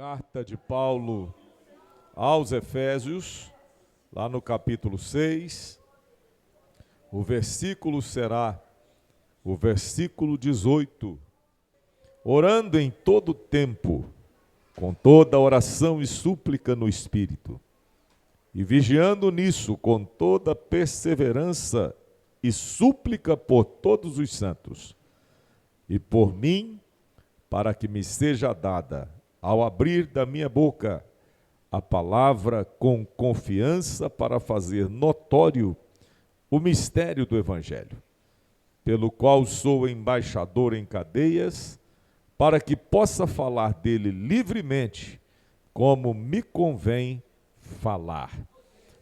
Carta de Paulo aos Efésios, lá no capítulo 6, o versículo será o versículo 18. Orando em todo tempo, com toda oração e súplica no Espírito, e vigiando nisso com toda perseverança e súplica por todos os santos, e por mim, para que me seja dada, ao abrir da minha boca, a palavra com confiança para fazer notório o mistério do Evangelho, pelo qual sou embaixador em cadeias, para que possa falar dele livremente, como me convém falar.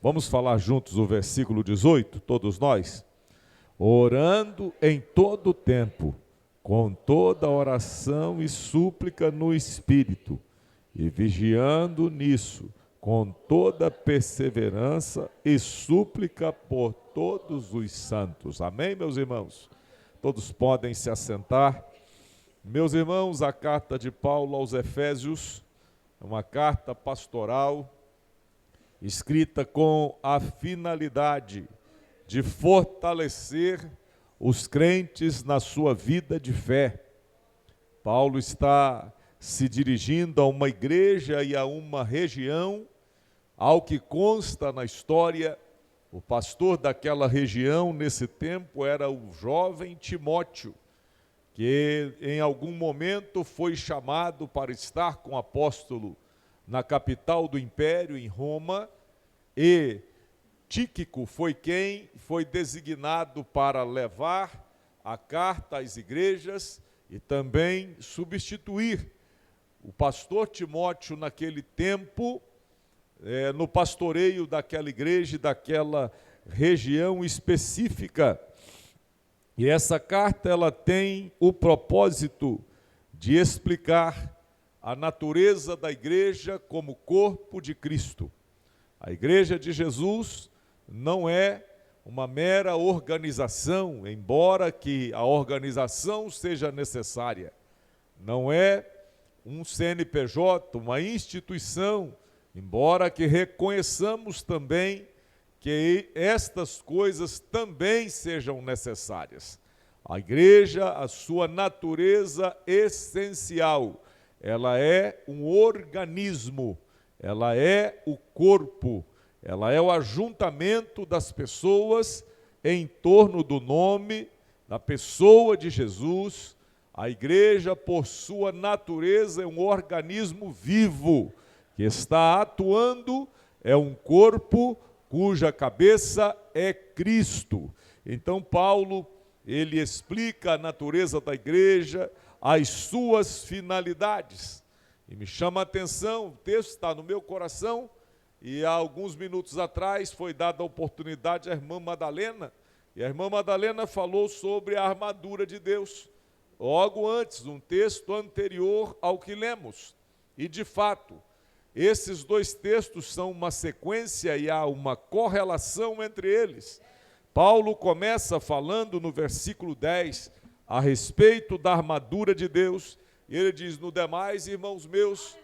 Vamos falar juntos o versículo 18, todos nós? Orando em todo tempo, com toda oração e súplica no Espírito, e vigiando nisso, com toda perseverança e súplica por todos os santos. Amém, meus irmãos? Todos podem se assentar. Meus irmãos, a carta de Paulo aos Efésios é uma carta pastoral, escrita com a finalidade de fortalecer os crentes na sua vida de fé. Paulo está se dirigindo a uma igreja e a uma região. Ao que consta na história, o pastor daquela região nesse tempo era o jovem Timóteo, que em algum momento foi chamado para estar com o apóstolo na capital do império, em Roma, e Tíquico foi quem foi designado para levar a carta às igrejas e também substituir o pastor Timóteo naquele tempo, no pastoreio daquela igreja e daquela região específica. E essa carta ela tem o propósito de explicar a natureza da igreja como corpo de Cristo. A igreja de Jesus não é uma mera organização, embora que a organização seja necessária. Não é um CNPJ, uma instituição, embora que reconheçamos também que estas coisas também sejam necessárias. A igreja, a sua natureza essencial, ela é um organismo, ela é o corpo, ela é o ajuntamento das pessoas em torno do nome, da pessoa de Jesus. A igreja, por sua natureza, é um organismo vivo, que está atuando, é um corpo cuja cabeça é Cristo. Então Paulo, ele explica a natureza da igreja, as suas finalidades. E me chama a atenção, o texto está no meu coração, e há alguns minutos atrás foi dada a oportunidade à irmã Madalena, e a irmã Madalena falou sobre a armadura de Deus, logo antes, um texto anterior ao que lemos. E de fato, esses dois textos são uma sequência e há uma correlação entre eles. Paulo começa falando no versículo 10 a respeito da armadura de Deus, e ele diz: no demais, irmãos meus,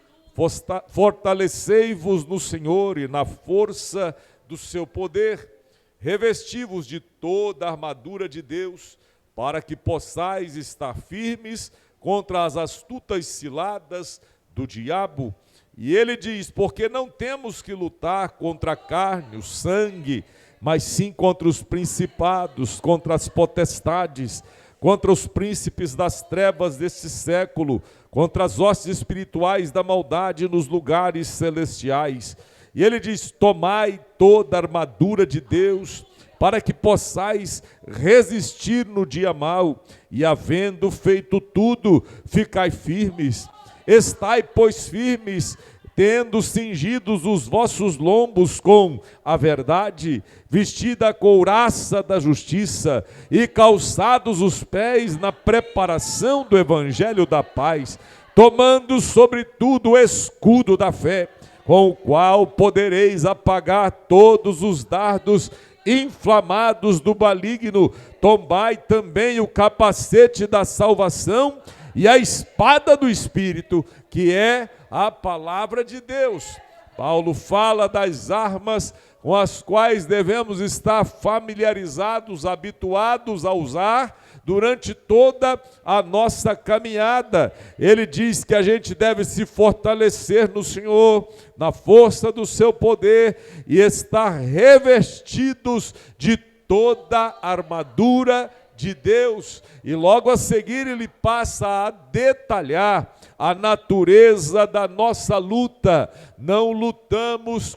fortalecei-vos no Senhor e na força do seu poder, revesti-vos de toda a armadura de Deus, para que possais estar firmes contra as astutas ciladas do diabo. E ele diz: porque não temos que lutar contra a carne, o sangue, mas sim contra os principados, contra as potestades, contra os príncipes das trevas deste século, contra as hostes espirituais da maldade nos lugares celestiais. E ele diz: tomai toda a armadura de Deus, para que possais resistir no dia mau, e havendo feito tudo, ficai firmes. Estai, pois, firmes, tendo cingidos os vossos lombos com a verdade, vestida a couraça da justiça, e calçados os pés na preparação do evangelho da paz, tomando sobretudo o escudo da fé, com o qual podereis apagar todos os dardos inflamados do maligno. Tomai também o capacete da salvação e a espada do Espírito, que é a palavra de Deus. Paulo fala das armas com as quais devemos estar familiarizados, habituados a usar durante toda a nossa caminhada. Ele diz que a gente deve se fortalecer no Senhor, na força do seu poder, e estar revestidos de toda a armadura de Deus. E logo a seguir ele passa a detalhar a natureza da nossa luta. Não lutamos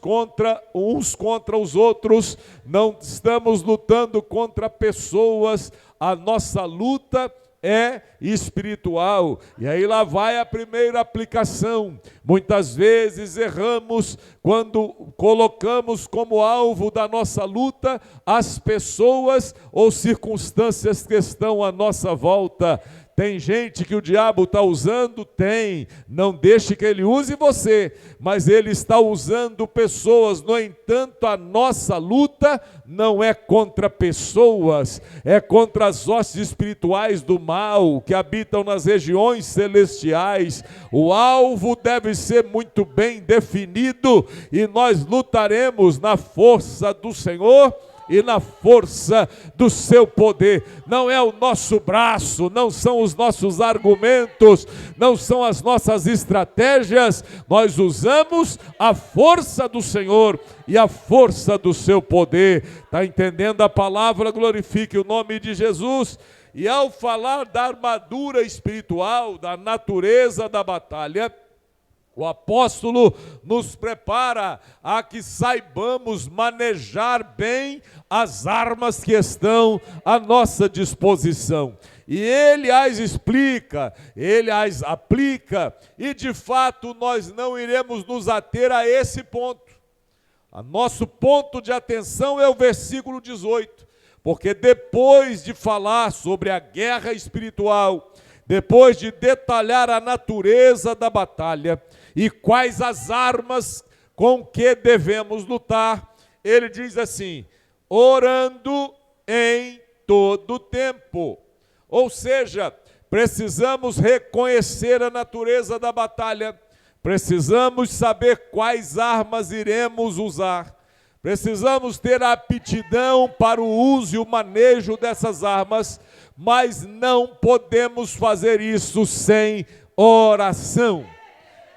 uns contra os outros, não estamos lutando contra pessoas, a nossa luta é espiritual. E aí lá vai a primeira aplicação. Muitas vezes erramos quando colocamos como alvo da nossa luta as pessoas ou circunstâncias que estão à nossa volta. Tem gente que o diabo está usando? Tem. Não deixe que ele use você, mas ele está usando pessoas. No entanto, a nossa luta não é contra pessoas, é contra as hostes espirituais do mal que habitam nas regiões celestiais. O alvo deve ser muito bem definido e nós lutaremos na força do Senhor e na força do seu poder. Não é o nosso braço, não são os nossos argumentos, não são as nossas estratégias. Nós usamos a força do Senhor e a força do seu poder. Está entendendo a palavra? Glorifique o nome de Jesus. E ao falar da armadura espiritual, da natureza da batalha, o apóstolo nos prepara a que saibamos manejar bem as armas que estão à nossa disposição. E ele as explica, ele as aplica, e de fato nós não iremos nos ater a esse ponto. O nosso ponto de atenção é o versículo 18, porque depois de falar sobre a guerra espiritual, depois de detalhar a natureza da batalha e quais as armas com que devemos lutar, ele diz assim: orando em todo tempo. Ou seja, precisamos reconhecer a natureza da batalha, precisamos saber quais armas iremos usar, precisamos ter a aptidão para o uso e o manejo dessas armas, mas não podemos fazer isso sem oração.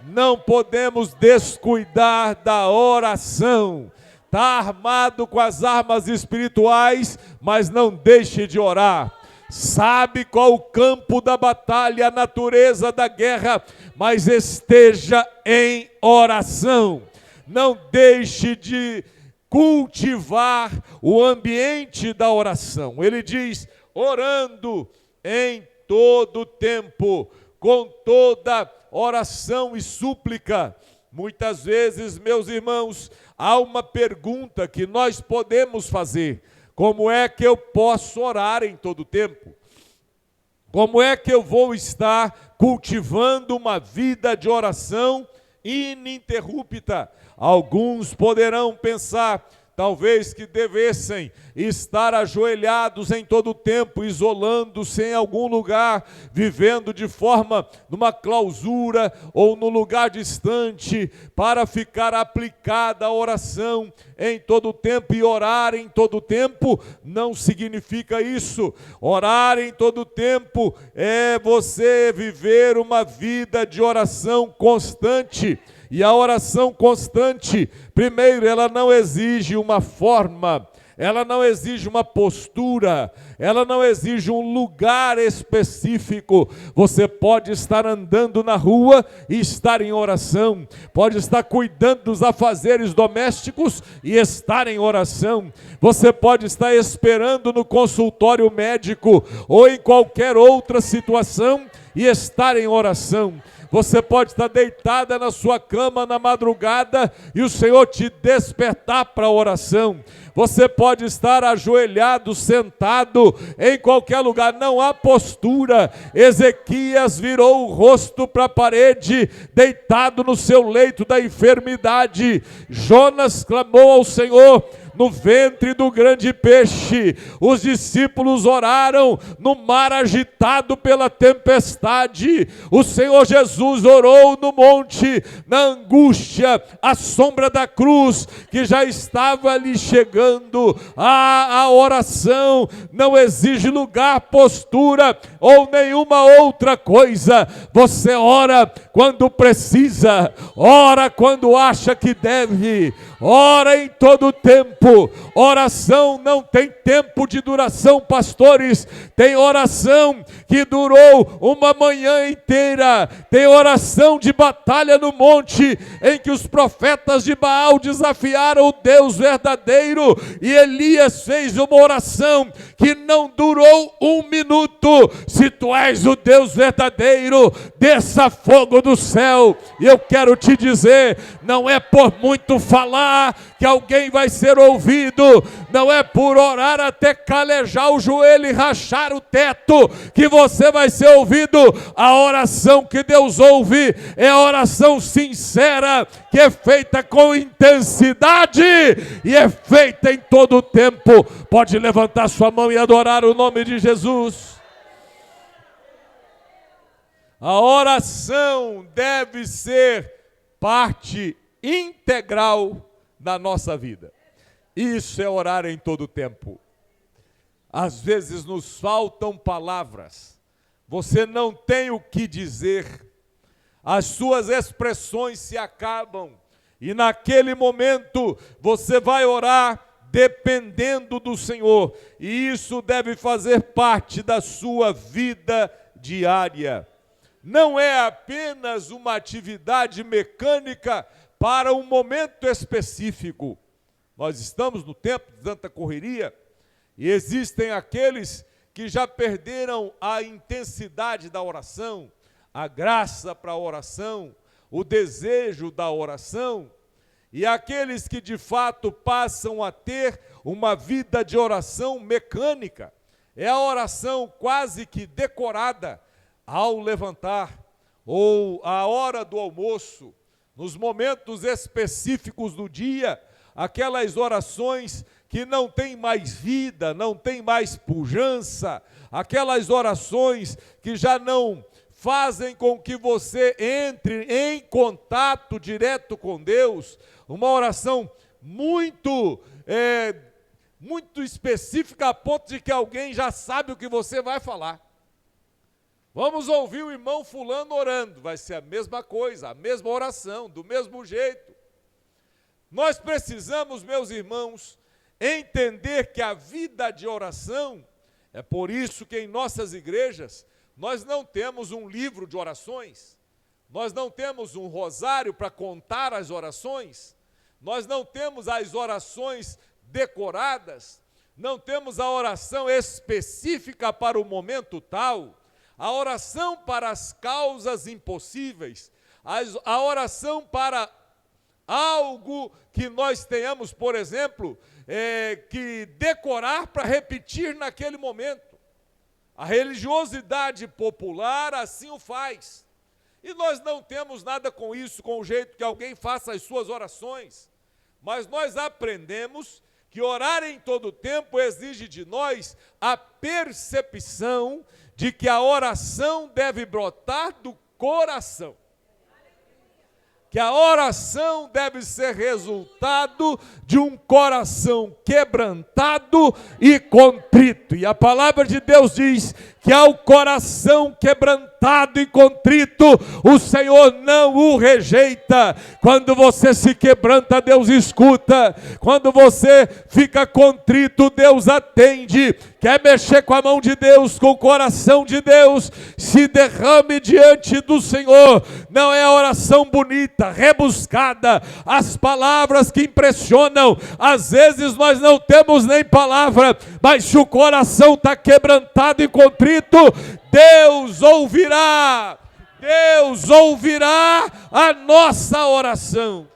Não podemos descuidar da oração. Está armado com as armas espirituais, mas não deixe de orar. Sabe qual o campo da batalha, a natureza da guerra, mas esteja em oração. Não deixe de cultivar o ambiente da oração. Ele diz: orando em todo tempo, com toda oração e súplica. Muitas vezes, meus irmãos, há uma pergunta que nós podemos fazer: como é que eu posso orar em todo tempo? Como é que eu vou estar cultivando uma vida de oração ininterrupta? Alguns poderão pensar, talvez, que devessem estar ajoelhados em todo o tempo, isolando-se em algum lugar, vivendo de forma numa clausura ou num lugar distante, para ficar aplicada a oração em todo o tempo. E orar em todo o tempo não significa isso. Orar em todo o tempo é você viver uma vida de oração constante. E a oração constante, primeiro, ela não exige uma forma, ela não exige uma postura, ela não exige um lugar específico. Você pode estar andando na rua e estar em oração, pode estar cuidando dos afazeres domésticos e estar em oração. Você pode estar esperando no consultório médico ou em qualquer outra situação e estar em oração. Você pode estar deitada na sua cama na madrugada e o Senhor te despertar para a oração. Você pode estar ajoelhado, sentado, em qualquer lugar, não há postura. Ezequias virou o rosto para a parede, deitado no seu leito da enfermidade. Jonas clamou ao Senhor no ventre do grande peixe. Os discípulos oraram no mar agitado pela tempestade. O Senhor Jesus orou no monte, na angústia, à sombra da cruz, que já estava ali chegando. A oração não exige lugar, postura ou nenhuma outra coisa. Você ora quando precisa, ora quando acha que deve, ora em todo tempo. Oração não tem tempo de duração, pastores. Tem oração que durou uma manhã inteira. Tem oração de batalha no monte, em que os profetas de Baal desafiaram o Deus verdadeiro, e Elias fez uma oração que não durou um minuto. Se tu és o Deus verdadeiro, desça fogo do céu. E eu quero te dizer, não é por muito falar que alguém vai ser ouvido, não é por orar até calejar o joelho e rachar o teto que você vai ser ouvido. A oração que Deus ouve é a oração sincera, que é feita com intensidade e é feita em todo o tempo. Pode levantar sua mão e adorar o nome de Jesus. A oração deve ser parte integral da nossa vida. Isso é orar em todo o tempo. Às vezes nos faltam palavras. Você não tem o que dizer. As suas expressões se acabam. E naquele momento você vai orar dependendo do Senhor. E isso deve fazer parte da sua vida diária. Não é apenas uma atividade mecânica para um momento específico. Nós estamos no tempo de tanta correria e existem aqueles que já perderam a intensidade da oração, a graça para a oração, o desejo da oração, e aqueles que de fato passam a ter uma vida de oração mecânica. É a oração quase que decorada ao levantar, ou à hora do almoço, nos momentos específicos do dia, aquelas orações que não têm mais vida, não têm mais pujança, aquelas orações que já não fazem com que você entre em contato direto com Deus, uma oração muito específica, a ponto de que alguém já sabe o que você vai falar. Vamos ouvir o irmão fulano orando, vai ser a mesma coisa, a mesma oração, do mesmo jeito. Nós precisamos, meus irmãos, entender que a vida de oração, é por isso que em nossas igrejas, nós não temos um livro de orações, nós não temos um rosário para contar as orações, nós não temos as orações decoradas, não temos a oração específica para o momento tal, a oração para as causas impossíveis, a oração para algo que nós tenhamos, por exemplo, que decorar para repetir naquele momento. A religiosidade popular assim o faz. E nós não temos nada com isso, com o jeito que alguém faça as suas orações. Mas nós aprendemos que orar em todo tempo exige de nós a percepção de que a oração deve brotar do coração. Que a oração deve ser resultado de um coração quebrantado e contrito. E a palavra de Deus diz que ao coração quebrantado e contrito, o Senhor não o rejeita. Quando você se quebranta, Deus escuta. Quando você fica contrito, Deus atende. Quer mexer com a mão de Deus, com o coração de Deus? Se derrame diante do Senhor. Não é a oração bonita, rebuscada, as palavras que impressionam. Às vezes nós não temos nem palavra, mas se o coração está quebrantado e contrito, Deus ouvirá a nossa oração.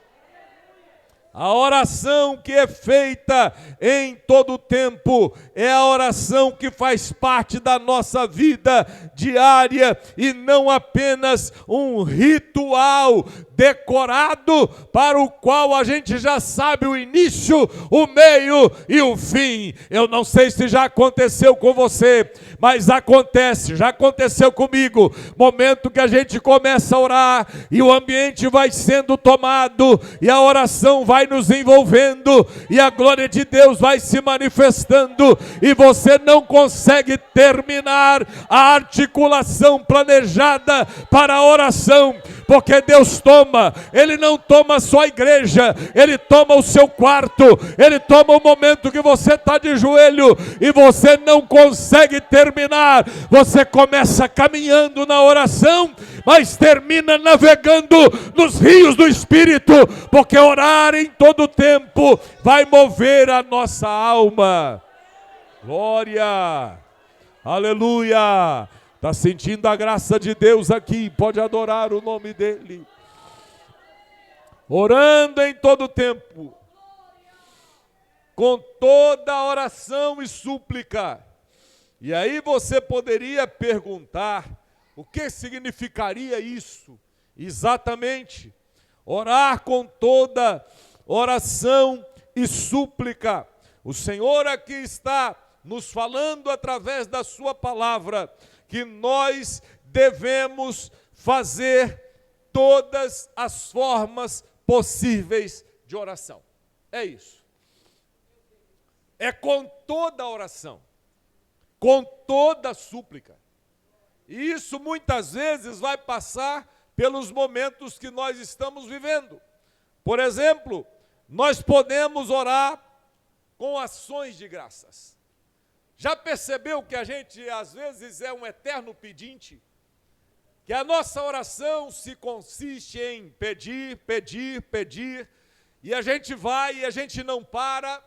A oração que é feita em todo o tempo é a oração que faz parte da nossa vida diária e não apenas um ritual decorado, para o qual a gente já sabe o início, o meio e o fim. Eu não sei se já aconteceu com você, mas acontece, já aconteceu comigo. Momento que a gente começa a orar e o ambiente vai sendo tomado e a oração vai nos envolvendo e a glória de Deus vai se manifestando e você não consegue terminar a articulação planejada para a oração, porque Deus toma, Ele não toma só a igreja, Ele toma o seu quarto, Ele toma o momento que você está de joelho e você não consegue terminar. Você começa caminhando na oração, mas termina navegando nos rios do Espírito, porque orar em todo tempo vai mover a nossa alma. Glória, aleluia. Está sentindo a graça de Deus aqui, pode adorar o nome dEle. Orando em todo tempo, com toda oração e súplica. E aí você poderia perguntar, o que significaria isso? Exatamente, orar com toda oração e súplica. O Senhor aqui está nos falando através da sua palavra, que nós devemos fazer todas as formas possíveis de oração. É isso. É com toda a oração, com toda a súplica. E isso muitas vezes vai passar pelos momentos que nós estamos vivendo. Por exemplo, nós podemos orar com ações de graças. Já percebeu que a gente, às vezes, é um eterno pedinte? Que a nossa oração se consiste em pedir, pedir, pedir, e a gente vai e a gente não para.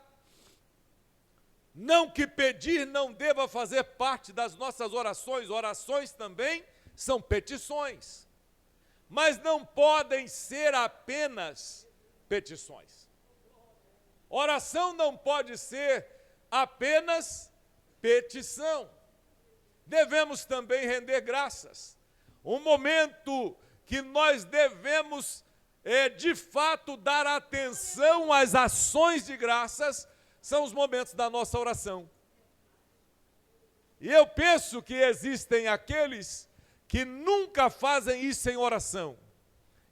Não que pedir não deva fazer parte das nossas orações, orações também são petições, mas não podem ser apenas petições. Oração não pode ser apenas petição. Devemos também render graças. Um momento que nós devemos, de fato, dar atenção às ações de graças, são os momentos da nossa oração. E eu penso que existem aqueles que nunca fazem isso em oração.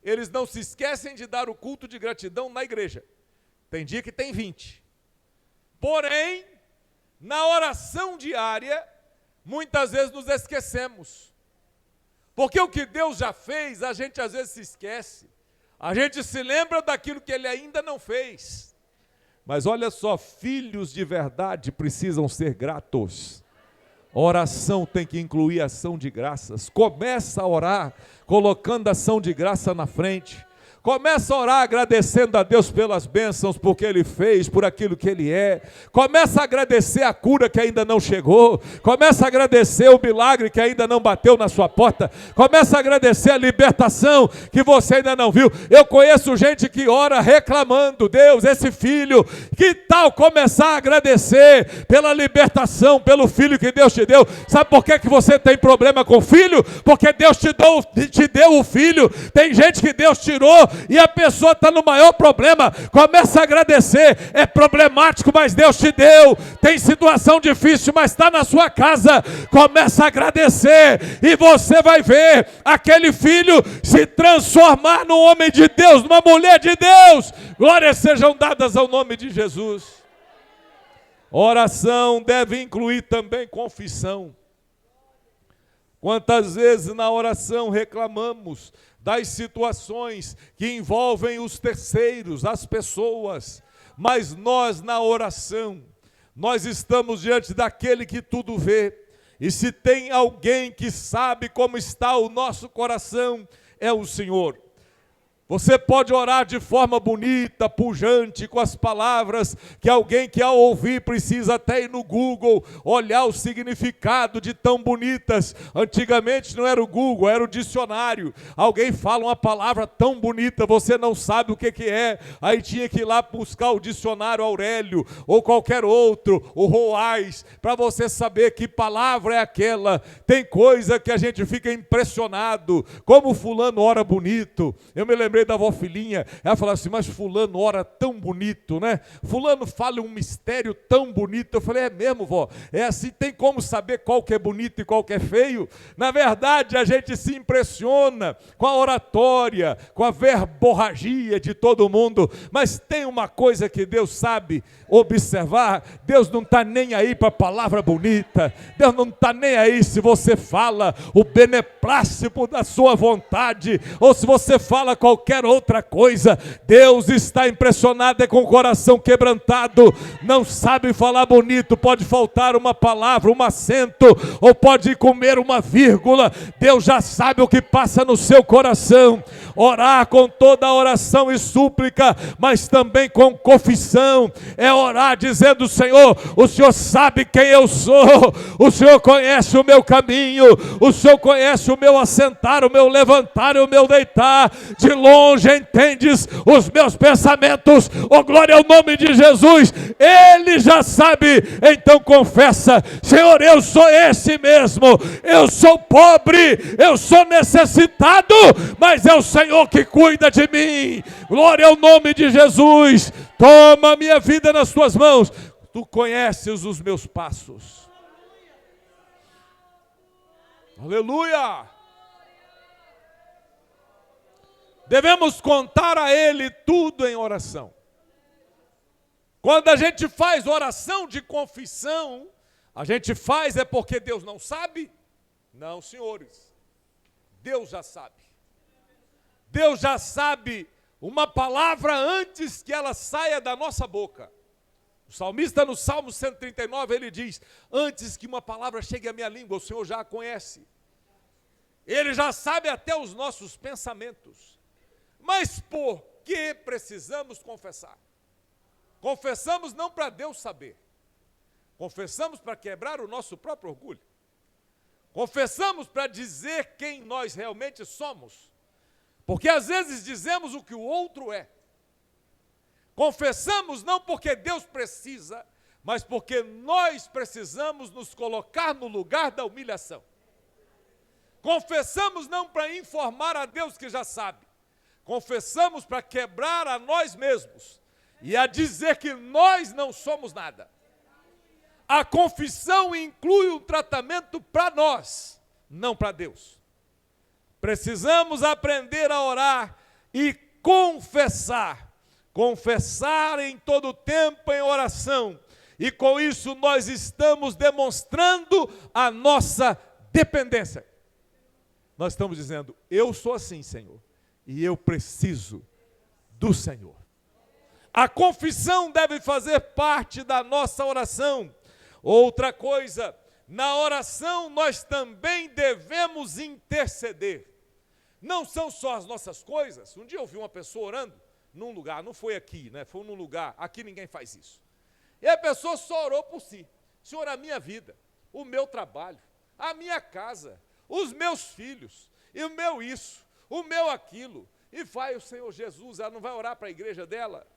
Eles não se esquecem de dar o culto de gratidão na igreja. Tem dia que tem 20. Porém, na oração diária, muitas vezes nos esquecemos. Porque o que Deus já fez, a gente às vezes se esquece. A gente se lembra daquilo que Ele ainda não fez. Mas olha só, filhos de verdade precisam ser gratos. Oração tem que incluir ação de graças. Começa a orar colocando ação de graça na frente. Começa a orar agradecendo a Deus pelas bênçãos, porque Ele fez, por aquilo que Ele é. Começa a agradecer a cura que ainda não chegou. Começa a agradecer o milagre que ainda não bateu na sua porta. Começa a agradecer a libertação que você ainda não viu. Eu conheço gente que ora reclamando, Deus, esse filho, que tal começar a agradecer pela libertação, pelo filho que Deus te deu? Sabe por que você tem problema com o filho? Porque Deus te deu o filho. Tem gente que Deus tirou e a pessoa está no maior problema. Começa a agradecer. É problemático, mas Deus te deu. Tem situação difícil, mas está na sua casa. Começa a agradecer e você vai ver aquele filho se transformar num homem de Deus, numa mulher de Deus. Glórias sejam dadas ao nome de Jesus. Oração deve incluir também confissão. Quantas vezes na oração reclamamos das situações que envolvem os terceiros, as pessoas, mas nós na oração, nós estamos diante daquele que tudo vê, e se tem alguém que sabe como está o nosso coração, é o Senhor. Você pode orar de forma bonita, pujante, com as palavras que alguém que ao ouvir precisa até ir no Google, olhar o significado de tão bonitas. Antigamente não era o Google, era o dicionário. Alguém fala uma palavra tão bonita, você não sabe o que é. Aí tinha que ir lá buscar o dicionário Aurélio, ou qualquer outro, o Roais, para você saber que palavra é aquela. Tem coisa que a gente fica impressionado, como fulano ora bonito. Eu me lembrei lembrei da avó Filhinha. Ela falava assim, mas fulano ora tão bonito, né? Fulano fala um mistério tão bonito. Eu falei, é mesmo, vó? É assim, tem como saber qual que é bonito e qual que é feio? Na verdade, a gente se impressiona com a oratória, com a verborragia de todo mundo, mas tem uma coisa que Deus sabe observar: Deus não está nem aí para a palavra bonita, Deus não está nem aí se você fala o beneplácito da sua vontade, ou se você fala qualquer outra coisa. Deus está impressionado com o coração quebrantado. Não sabe falar bonito, pode faltar uma palavra, um acento, ou pode comer uma vírgula, Deus já sabe o que passa no seu coração. Orar com toda a oração e súplica, mas também com confissão, é orar dizendo: Senhor, o Senhor sabe quem eu sou, o Senhor conhece o meu caminho, o Senhor conhece o meu assentar, o meu levantar e o meu deitar, de longe entendes os meus pensamentos. Oh, glória ao nome de Jesus, Ele já sabe. Então confessa: Senhor, eu sou esse mesmo, eu sou pobre, eu sou necessitado, mas é o Senhor que cuida de mim. Glória ao nome de Jesus. Toma a minha vida nas tuas mãos, tu conheces os meus passos. Aleluia. Devemos contar a Ele tudo em oração. Quando a gente faz oração de confissão, a gente faz é porque Deus não sabe? Não, senhores. Deus já sabe. Deus já sabe uma palavra antes que ela saia da nossa boca. O salmista no Salmo 139, ele diz: antes que uma palavra chegue à minha língua, o Senhor já a conhece. Ele já sabe até os nossos pensamentos. Mas por que precisamos confessar? Confessamos não para Deus saber. Confessamos para quebrar o nosso próprio orgulho. Confessamos para dizer quem nós realmente somos. Porque às vezes dizemos o que o outro é. Confessamos não porque Deus precisa, mas porque nós precisamos nos colocar no lugar da humilhação. Confessamos não para informar a Deus que já sabe. Confessamos para quebrar a nós mesmos e a dizer que nós não somos nada. A confissão inclui um tratamento para nós, não para Deus. Precisamos aprender a orar e confessar. Confessar em todo tempo em oração. E com isso nós estamos demonstrando a nossa dependência. Nós estamos dizendo: eu sou assim, Senhor, e eu preciso do Senhor. A confissão deve fazer parte da nossa oração. Outra coisa, na oração nós também devemos interceder. Não são só as nossas coisas. Um dia eu vi uma pessoa orando num lugar, não foi aqui, né? Foi num lugar, aqui ninguém faz isso. E a pessoa só orou por si. Senhor, a minha vida, o meu trabalho, a minha casa, os meus filhos, e o meu isso, o meu aquilo. E vai o Senhor Jesus, ela não vai orar para a igreja dela.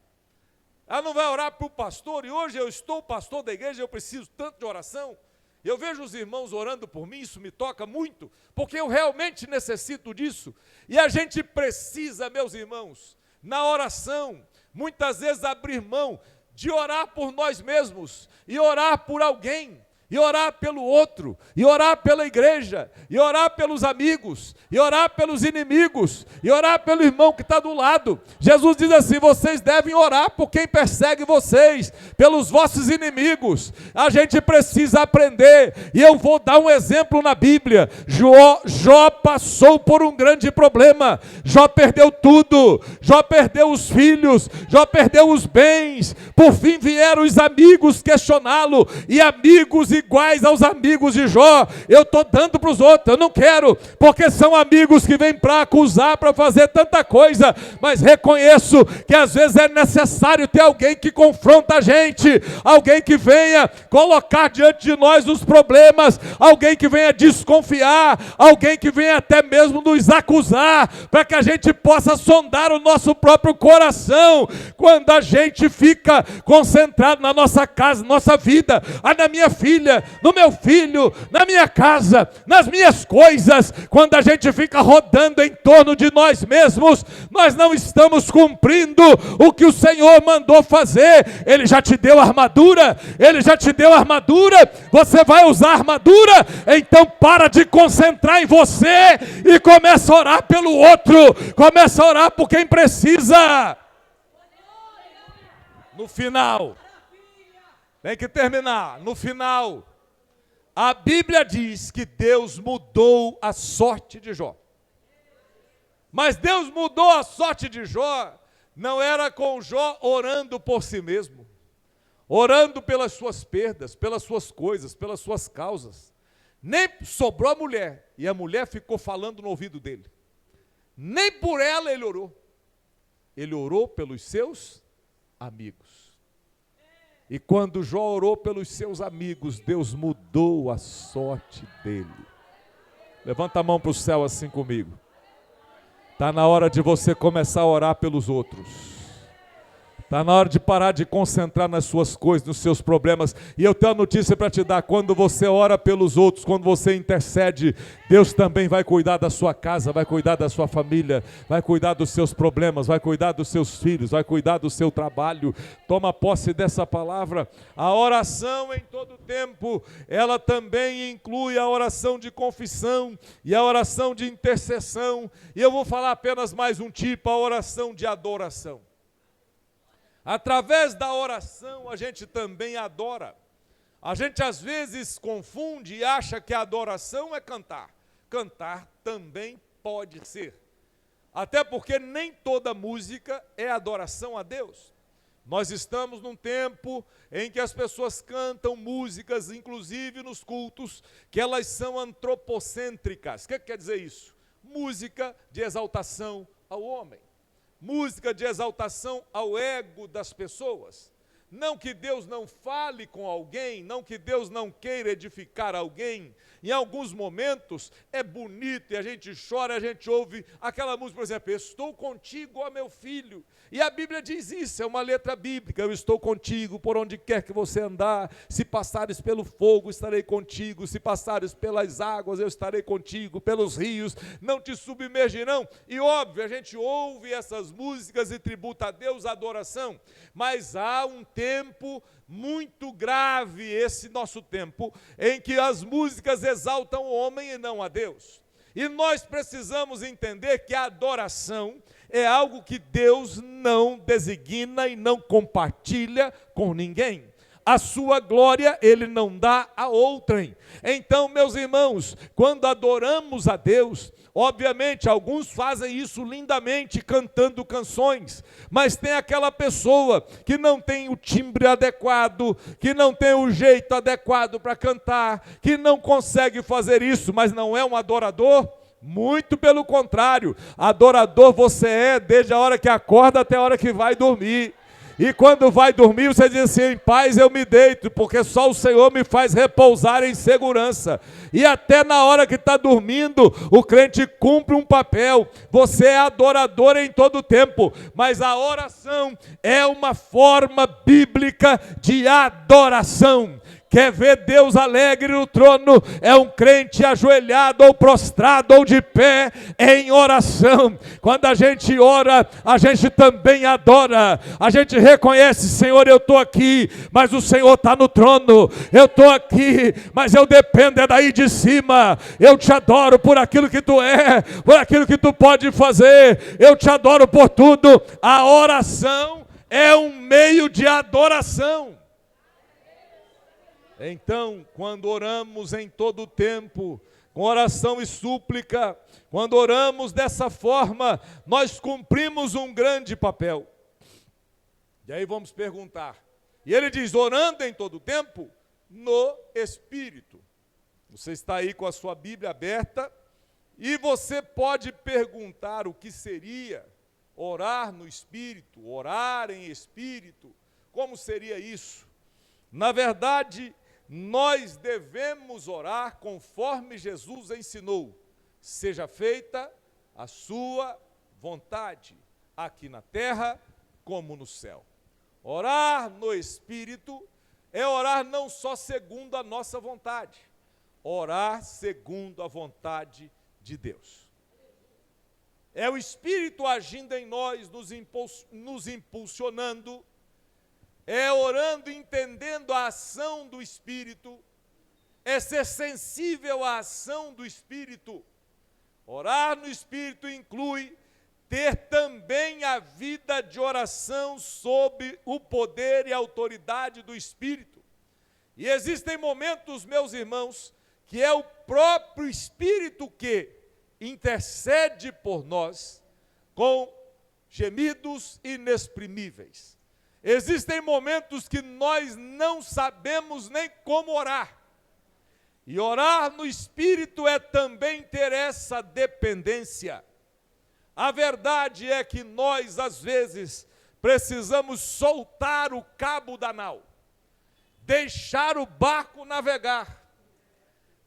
Ela não vai orar para o pastor, e hoje eu estou pastor da igreja, eu preciso tanto de oração. Eu vejo os irmãos orando por mim, isso me toca muito, porque eu realmente necessito disso. E a gente precisa, meus irmãos, na oração, muitas vezes abrir mão de orar por nós mesmos, e orar por alguém, e orar pelo outro, e orar pela igreja, e orar pelos amigos, e orar pelos inimigos, e orar pelo irmão que está do lado. Jesus diz assim: vocês devem orar por quem persegue vocês, pelos vossos inimigos. A gente precisa aprender, e eu vou dar um exemplo na Bíblia. Jó passou por um grande problema. Jó perdeu tudo, Jó perdeu os filhos, Jó perdeu os bens. Por fim vieram os amigos questioná-lo, e amigos iguais aos amigos de Jó, eu estou dando para os outros, eu não quero, porque são amigos que vêm para acusar, para fazer tanta coisa, mas reconheço que às vezes é necessário ter alguém que confronta a gente, alguém que venha colocar diante de nós os problemas, alguém que venha desconfiar, alguém que venha até mesmo nos acusar, para que a gente possa sondar o nosso próprio coração. Quando a gente fica concentrado na nossa casa, nossa vida, na minha filha, família, no meu filho, na minha casa, nas minhas coisas. Quando a gente fica rodando em torno de nós mesmos, nós não estamos cumprindo o que o Senhor mandou fazer. Ele já te deu armadura, Ele já te deu armadura, você vai usar armadura, então para de concentrar em você e começa a orar pelo outro, começa a orar por quem precisa. No final, tem que terminar, no final, a Bíblia diz que Deus mudou a sorte de Jó. Mas Deus mudou a sorte de Jó, não era com Jó orando por si mesmo, orando pelas suas perdas, pelas suas coisas, pelas suas causas. Nem sobrou a mulher, e a mulher ficou falando no ouvido dele. Nem por ela ele orou pelos seus amigos. E quando Jó orou pelos seus amigos, Deus mudou a sorte dele. Levanta a mão para o céu assim comigo. Está na hora de você começar a orar pelos outros. Está na hora de parar de concentrar nas suas coisas, nos seus problemas. E eu tenho uma notícia para te dar. Quando você ora pelos outros, quando você intercede, Deus também vai cuidar da sua casa, vai cuidar da sua família, vai cuidar dos seus problemas, vai cuidar dos seus filhos, vai cuidar do seu trabalho. Toma posse dessa palavra. A oração em todo tempo, ela também inclui a oração de confissão e a oração de intercessão. E eu vou falar apenas mais um tipo, a oração de adoração. Através da oração a gente também adora. A gente às vezes confunde e acha que a adoração é cantar. Cantar também pode ser. Até porque nem toda música é adoração a Deus. Nós estamos num tempo em que as pessoas cantam músicas, inclusive nos cultos, que elas são antropocêntricas. O que quer dizer isso? Música de exaltação ao homem. Música de exaltação ao ego das pessoas. Não que Deus não fale com alguém, não que Deus não queira edificar alguém. Em alguns momentos é bonito e a gente chora, a gente ouve aquela música, por exemplo, estou contigo, ó meu filho. E a Bíblia diz isso, é uma letra bíblica, eu estou contigo por onde quer que você andar. Se passares pelo fogo, estarei contigo. Se passares pelas águas, eu estarei contigo. Pelos rios, não te submergirão. E óbvio, a gente ouve essas músicas e tributa a Deus a adoração. Mas há um tempo muito grave, esse nosso tempo, em que as músicas exaltam o homem e não a Deus. E nós precisamos entender que a adoração é algo que Deus não designa e não compartilha com ninguém. A sua glória Ele não dá a outrem. Então, meus irmãos, quando adoramos a Deus, obviamente, alguns fazem isso lindamente, cantando canções, mas tem aquela pessoa que não tem o timbre adequado, que não tem o jeito adequado para cantar, que não consegue fazer isso, mas não é um adorador. Muito pelo contrário, adorador você é desde a hora que acorda até a hora que vai dormir. E quando vai dormir, você diz assim, em paz eu me deito, porque só o Senhor me faz repousar em segurança. E até na hora que está dormindo, o crente cumpre um papel. Você é adorador em todo tempo, mas a oração é uma forma bíblica de adoração. Quer ver Deus alegre no trono? É um crente ajoelhado ou prostrado ou de pé em oração. Quando a gente ora, a gente também adora. A gente reconhece, Senhor, eu estou aqui, mas o Senhor está no trono. Eu estou aqui, mas eu dependo é daí de cima. Eu te adoro por aquilo que tu é, por aquilo que tu pode fazer. Eu te adoro por tudo. A oração é um meio de adoração. Então, quando oramos em todo o tempo, com oração e súplica, quando oramos dessa forma, nós cumprimos um grande papel. E aí vamos perguntar. E ele diz, orando em todo o tempo, no Espírito. Você está aí com a sua Bíblia aberta, e você pode perguntar o que seria orar no Espírito, orar em Espírito, como seria isso? Na verdade, nós devemos orar conforme Jesus ensinou. Seja feita a sua vontade, aqui na terra como no céu. Orar no Espírito é orar não só segundo a nossa vontade, orar segundo a vontade de Deus. É o Espírito agindo em nós, nos impulsionando, é orando, entendendo a ação do Espírito, é ser sensível à ação do Espírito. Orar no Espírito inclui ter também a vida de oração sob o poder e autoridade do Espírito. E existem momentos, meus irmãos, que é o próprio Espírito que intercede por nós com gemidos inexprimíveis. Existem momentos que nós não sabemos nem como orar. E orar no Espírito é também ter essa dependência. A verdade é que nós, às vezes, precisamos soltar o cabo da nau, deixar o barco navegar.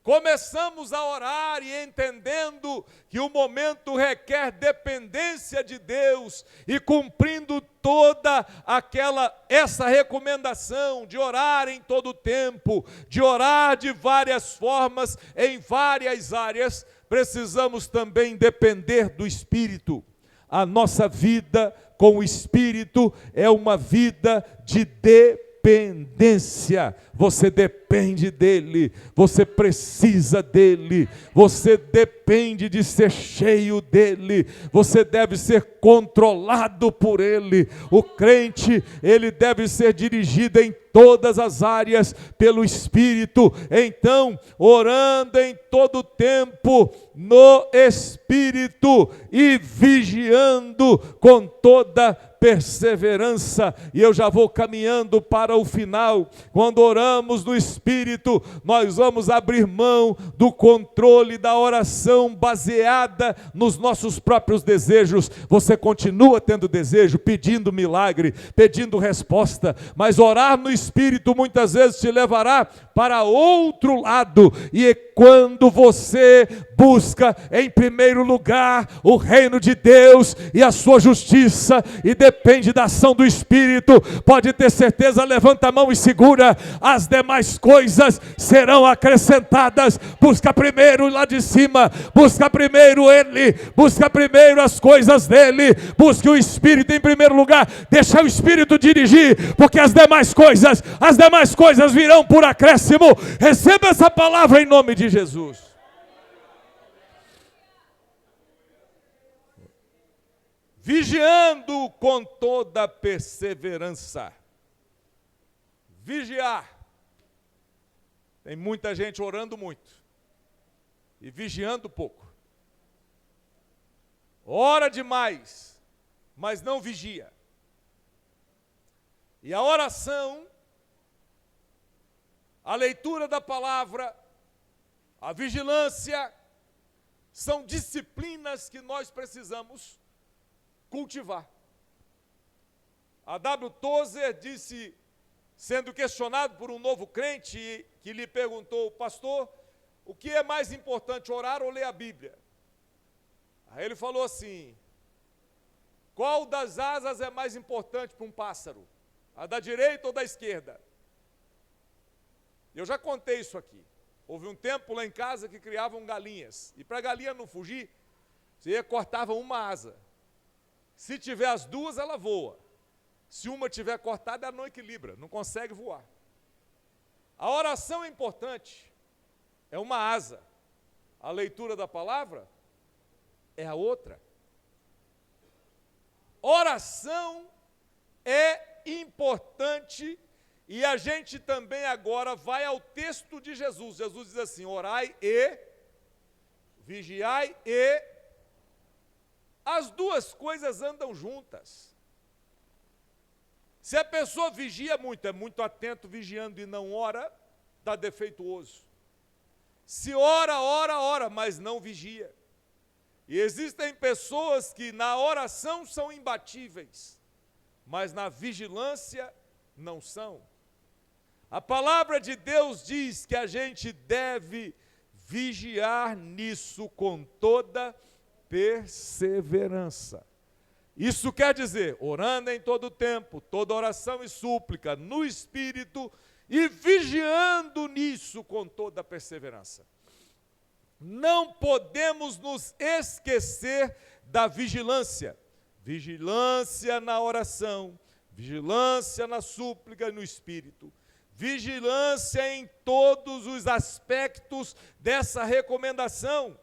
Começamos a orar e entendendo que o momento requer dependência de Deus e cumprindo toda essa recomendação de orar em todo o tempo, de orar de várias formas, em várias áreas, precisamos também depender do Espírito. A nossa vida com o Espírito é uma vida de dependência. Você depende dele, você precisa dele, você depende de ser cheio dele, você deve ser controlado por ele. O crente, ele deve ser dirigido em todas as áreas pelo Espírito. Então, orando em todo o tempo no Espírito e vigiando com toda perseverança. E eu já vou caminhando para o final. Quando oramos no Espírito, nós vamos abrir mão do controle da oração baseada nos nossos próprios desejos. Você continua tendo desejo, pedindo milagre, pedindo resposta, mas orar no Espírito muitas vezes te levará para outro lado. E quando você busca em primeiro lugar o reino de Deus e a sua justiça, e depende da ação do Espírito, pode ter certeza, levanta a mão e segura, as demais coisas serão acrescentadas. Busca primeiro lá de cima, busca primeiro Ele, busca primeiro as coisas dEle, busque o Espírito em primeiro lugar, deixa o Espírito dirigir, porque as demais coisas virão por acréscimo. Receba essa palavra em nome de Jesus. Vigiando com toda perseverança. Vigiar. Tem muita gente orando muito e vigiando pouco. Ora demais, mas não vigia. E a oração, a leitura da palavra, a vigilância, são disciplinas que nós precisamos cultivar. A W. Tozer disse, sendo questionado por um novo crente que lhe perguntou: pastor, o que é mais importante, orar ou ler a Bíblia? Aí ele falou assim: qual das asas é mais importante para um pássaro? A da direita ou da esquerda? Eu já contei isso aqui. Houve um tempo lá em casa que criavam galinhas, e para a galinha não fugir, você cortava uma asa. Se tiver as duas, ela voa. Se uma tiver cortada, ela não equilibra, não consegue voar. A oração é importante, é uma asa. A leitura da palavra é a outra. Oração é importante, e a gente também agora vai ao texto de Jesus. Jesus diz assim: orai e vigiai, e as duas coisas andam juntas. Se a pessoa vigia muito, é muito atento vigiando e não ora, está defeituoso. Se ora, mas não vigia. E existem pessoas que na oração são imbatíveis, mas na vigilância não são. A palavra de Deus diz que a gente deve vigiar nisso com toda perseverança. Isso quer dizer, orando em todo tempo, toda oração e súplica, no Espírito, e vigiando nisso com toda perseverança. Não podemos nos esquecer da vigilância. Vigilância na oração, vigilância na súplica e no espírito. Vigilância em todos os aspectos dessa recomendação.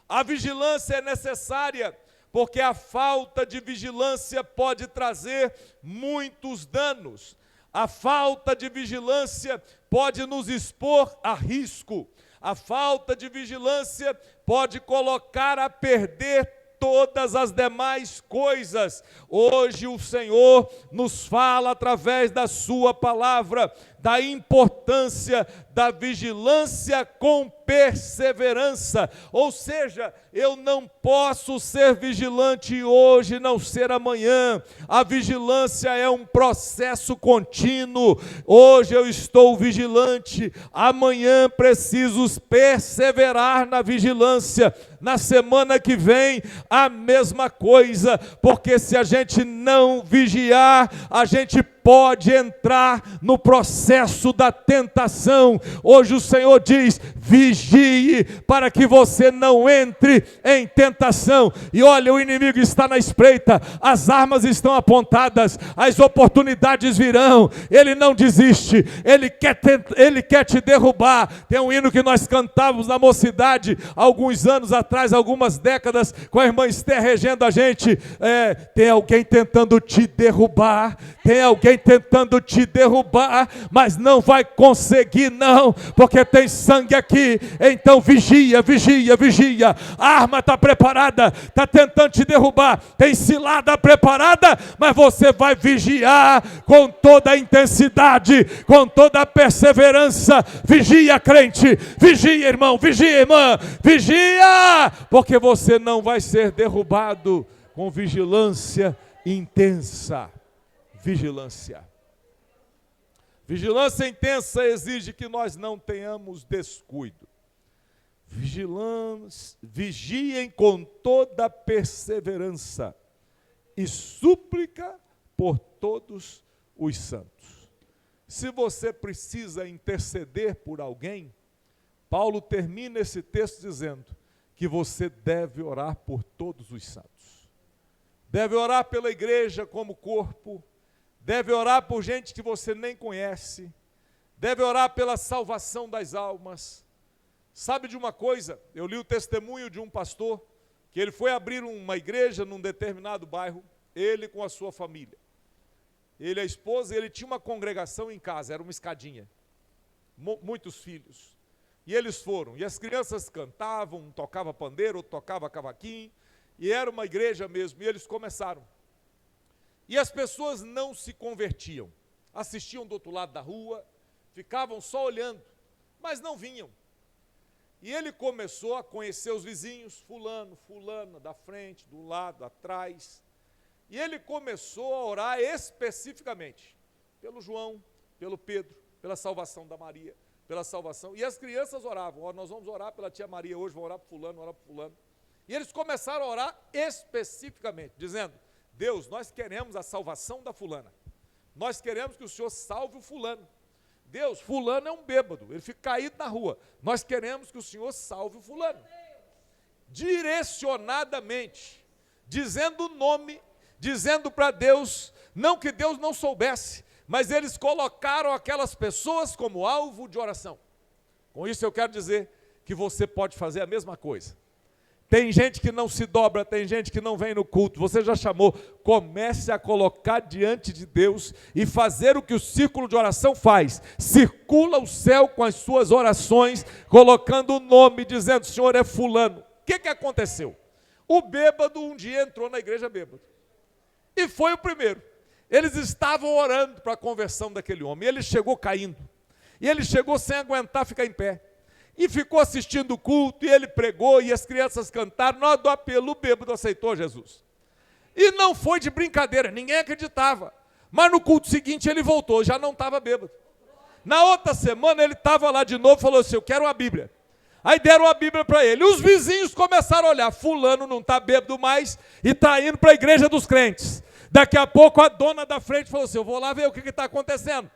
A vigilância é necessária, porque a falta de vigilância pode trazer muitos danos. A falta de vigilância pode nos expor a risco. A falta de vigilância pode colocar a perder todas as demais coisas. Hoje o Senhor nos fala através da sua palavra da importância da vigilância com perseverança. Ou seja, eu não posso ser vigilante hoje e não ser amanhã. A vigilância é um processo contínuo. Hoje eu estou vigilante, amanhã preciso perseverar na vigilância. Na semana que vem, a mesma coisa, porque se a gente não vigiar, a gente pode entrar no processo da tentação. Hoje o Senhor diz: vigie para que você não entre em tentação. E olha, o inimigo está na espreita, as armas estão apontadas, as oportunidades virão. Ele não desiste, ele quer te derrubar. Tem um hino que nós cantávamos na mocidade, alguns anos atrás, algumas décadas, com a irmã Esther regendo a gente. Tem alguém tentando te derrubar, tem alguém tentando te derrubar, mas não vai conseguir não, porque tem sangue aqui. Então vigia, vigia, vigia. A arma está preparada, está tentando te derrubar, tem cilada preparada, mas você vai vigiar com toda a intensidade, com toda a perseverança. Vigia, crente, vigia, irmão, vigia, irmã, vigia, porque você não vai ser derrubado. Com vigilância intensa. Vigilância. Vigilância intensa exige que nós não tenhamos descuido. Vigiem com toda perseverança e súplica por todos os santos. Se você precisa interceder por alguém, Paulo termina esse texto dizendo que você deve orar por todos os santos. Deve orar pela igreja como corpo, deve orar por gente que você nem conhece, deve orar pela salvação das almas. Sabe de uma coisa? Eu li o testemunho de um pastor, que ele foi abrir uma igreja num determinado bairro, ele com a sua família. Ele e a esposa, ele tinha uma congregação em casa, era uma escadinha, muitos filhos. E eles foram, e as crianças cantavam, um tocava pandeiro, outro tocava cavaquinho, e era uma igreja mesmo, e eles começaram. E as pessoas não se convertiam, assistiam do outro lado da rua, ficavam só olhando, mas não vinham. E ele começou a conhecer os vizinhos, fulano, fulana, da frente, do lado, atrás. E ele começou a orar especificamente pelo João, pelo Pedro, pela salvação da Maria, pela salvação. E as crianças oravam: nós vamos orar pela tia Maria hoje, vamos orar para fulano, orar para fulano. E eles começaram a orar especificamente, dizendo: Deus, nós queremos a salvação da fulana. Nós queremos que o Senhor salve o fulano. Deus, fulano é um bêbado, ele fica caído na rua. Nós queremos que o Senhor salve o fulano. Direcionadamente, dizendo o nome, dizendo para Deus, não que Deus não soubesse, mas eles colocaram aquelas pessoas como alvo de oração. Com isso eu quero dizer que você pode fazer a mesma coisa. Tem gente que não se dobra, tem gente que não vem no culto, você já chamou. Comece a colocar diante de Deus e fazer o que o círculo de oração faz. Circula o céu com as suas orações, colocando o nome, dizendo: Senhor, é fulano. O que aconteceu? O bêbado um dia entrou na igreja bêbado. E foi o primeiro. Eles estavam orando para a conversão daquele homem. E ele chegou caindo. E ele chegou sem aguentar ficar em pé. E ficou assistindo o culto, e ele pregou, e as crianças cantaram. Na hora do apelo, o bêbado aceitou Jesus. E não foi de brincadeira, ninguém acreditava. Mas no culto seguinte ele voltou, já não estava bêbado. Na outra semana ele estava lá de novo e falou assim: eu quero uma Bíblia. Aí deram a Bíblia para ele. Os vizinhos começaram a olhar: fulano não está bêbado mais e está indo para a igreja dos crentes. Daqui a pouco a dona da frente falou assim: eu vou lá ver o que está acontecendo.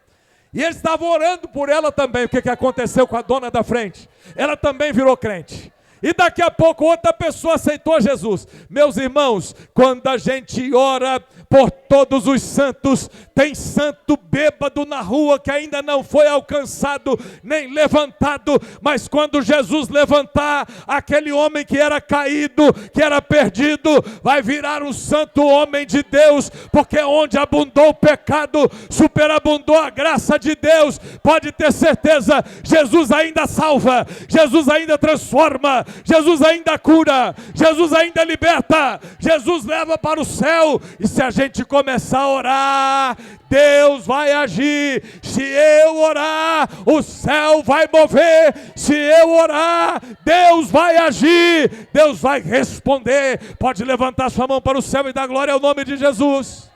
E eles estavam orando por ela também. O que aconteceu com a dona da frente? Ela também virou crente. E daqui a pouco outra pessoa aceitou Jesus. Meus irmãos, quando a gente ora por todos os santos, tem santo bêbado na rua que ainda não foi alcançado, nem levantado, mas quando Jesus levantar, aquele homem que era caído, que era perdido, vai virar um santo homem de Deus, porque onde abundou o pecado, superabundou a graça de Deus. Pode ter certeza, Jesus ainda salva, Jesus ainda transforma, Jesus ainda cura, Jesus ainda liberta, Jesus leva para o céu. E se a gente começar a orar, Deus vai agir. Se eu orar, o céu vai mover. Se eu orar, Deus vai agir, Deus vai responder. Pode levantar sua mão para o céu e dar glória ao nome de Jesus.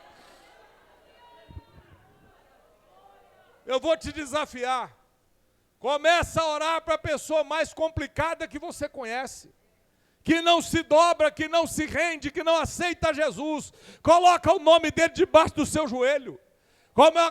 Eu vou te desafiar. Começa a orar para a pessoa mais complicada que você conhece, que não se dobra, que não se rende, que não aceita Jesus. Coloca o nome dele debaixo do seu joelho.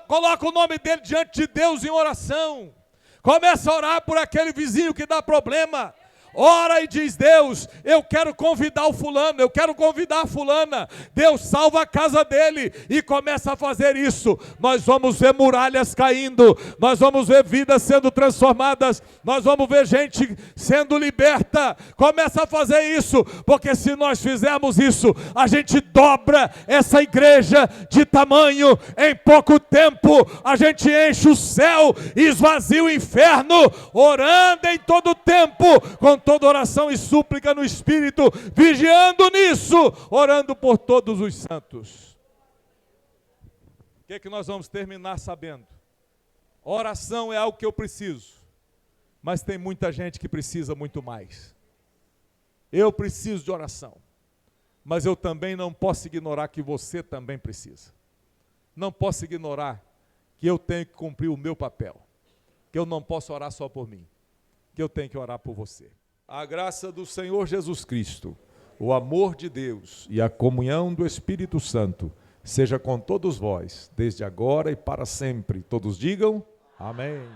Coloca o nome dele diante de Deus em oração. Começa a orar por aquele vizinho que dá problema. Ora e diz: Deus, eu quero convidar o fulano, eu quero convidar a fulana. Deus, salva a casa dele. E começa a fazer isso. Nós vamos ver muralhas caindo, nós vamos ver vidas sendo transformadas, nós vamos ver gente sendo liberta. Começa a fazer isso, porque se nós fizermos isso, a gente dobra essa igreja de tamanho. Em pouco tempo a gente enche o céu e esvazia o inferno, orando em todo tempo, com toda oração e súplica no Espírito, vigiando nisso, orando por todos os santos. O que nós vamos terminar sabendo? Oração é algo que eu preciso, mas tem muita gente que precisa muito mais. Eu preciso de oração, mas eu também não posso ignorar que você também precisa. Não posso ignorar que eu tenho que cumprir o meu papel, que eu não posso orar só por mim, que eu tenho que orar por você. A graça do Senhor Jesus Cristo, o amor de Deus e a comunhão do Espírito Santo seja com todos vós, desde agora e para sempre. Todos digam amém.